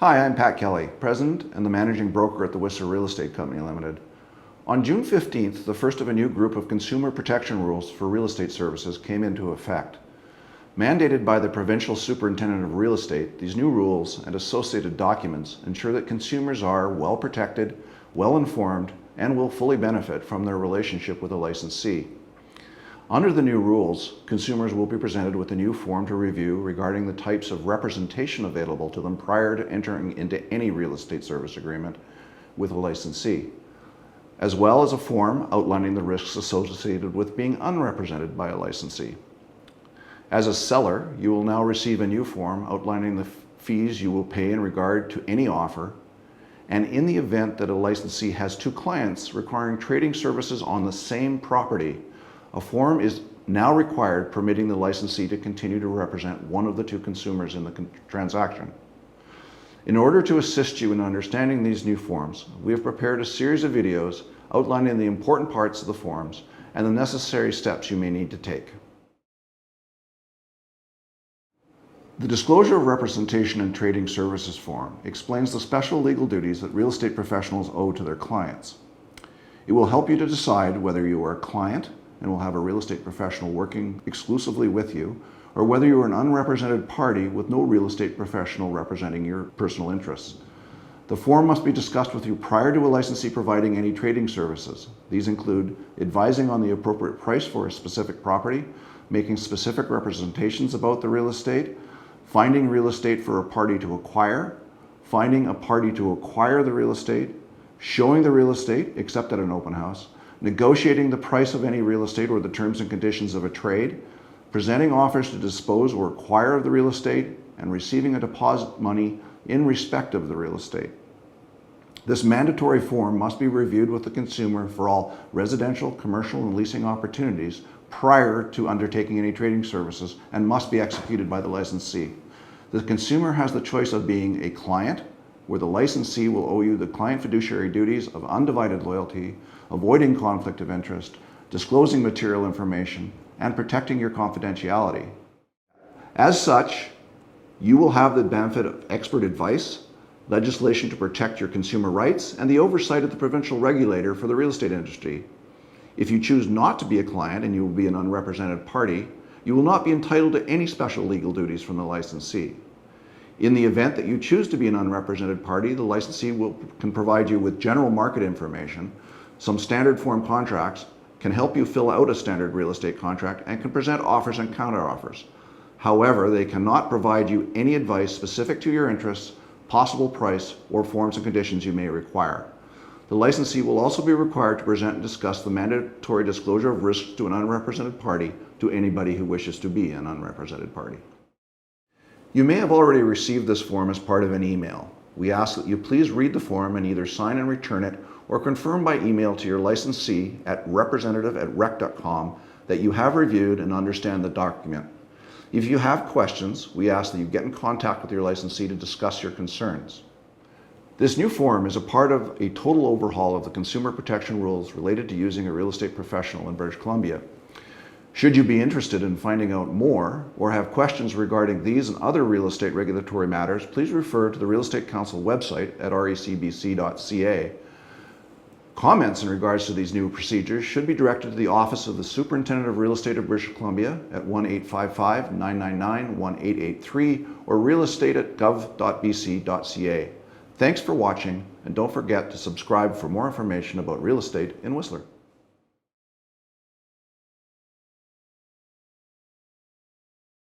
Hi, I'm Pat Kelly, President and the Managing Broker at the Whistler Real Estate Company Limited. On June 15th, the first of a new group of consumer protection rules for real estate services came into effect. Mandated by the Provincial Superintendent of Real Estate, these new rules and associated documents ensure that consumers are well protected, well informed, and will fully benefit from their relationship with a licensee. Under the new rules, consumers will be presented with a new form to review regarding the types of representation available to them prior to entering into any real estate service agreement with a licensee, as well as a form outlining the risks associated with being unrepresented by a licensee. As a seller, you will now receive a new form outlining the fees you will pay in regard to any offer, and in the event that a licensee has two clients requiring trading services on the same property, a form is now required permitting the licensee to continue to represent one of the two consumers in the transaction. In order to assist you in understanding these new forms, we have prepared a series of videos outlining the important parts of the forms and the necessary steps you may need to take. The Disclosure of Representation and Trading Services form explains the special legal duties that real estate professionals owe to their clients. It will help you to decide whether you are a client and will have a real estate professional working exclusively with you, or whether you are an unrepresented party with no real estate professional representing your personal interests. The form must be discussed with you prior to a licensee providing any trading services. These include advising on the appropriate price for a specific property, making specific representations about the real estate, finding real estate for a party to acquire, finding a party to acquire the real estate, showing the real estate except at an open house, negotiating the price of any real estate or the terms and conditions of a trade, presenting offers to dispose or acquire of the real estate, and receiving a deposit money in respect of the real estate. This mandatory form must be reviewed with the consumer for all residential, commercial, and leasing opportunities prior to undertaking any trading services and must be executed by the licensee. The consumer has the choice of being a client, where the licensee will owe you the client fiduciary duties of undivided loyalty, avoiding conflict of interest, disclosing material information, and protecting your confidentiality. As such, you will have the benefit of expert advice, legislation to protect your consumer rights, and the oversight of the provincial regulator for the real estate industry. If you choose not to be a client and you will be an unrepresented party, you will not be entitled to any special legal duties from the licensee. In the event that you choose to be an unrepresented party, the licensee can provide you with general market information, some standard form contracts, can help you fill out a standard real estate contract, and can present offers and counteroffers. However, they cannot provide you any advice specific to your interests, possible price, or forms and conditions you may require. The licensee will also be required to present and discuss the mandatory disclosure of risks to an unrepresented party to anybody who wishes to be an unrepresented party. You may have already received this form as part of an email. We ask that you please read the form and either sign and return it or confirm by email to your licensee at representative@rec.com that you have reviewed and understand the document. If you have questions, we ask that you get in contact with your licensee to discuss your concerns. This new form is a part of a total overhaul of the consumer protection rules related to using a real estate professional in British Columbia. Should you be interested in finding out more or have questions regarding these and other real estate regulatory matters, please refer to the Real Estate Council website at recbc.ca. Comments in regards to these new procedures should be directed to the Office of the Superintendent of Real Estate of British Columbia at 1-855-999-1883 or realestate@gov.bc.ca. Thanks for watching, and don't forget to subscribe for more information about real estate in Whistler.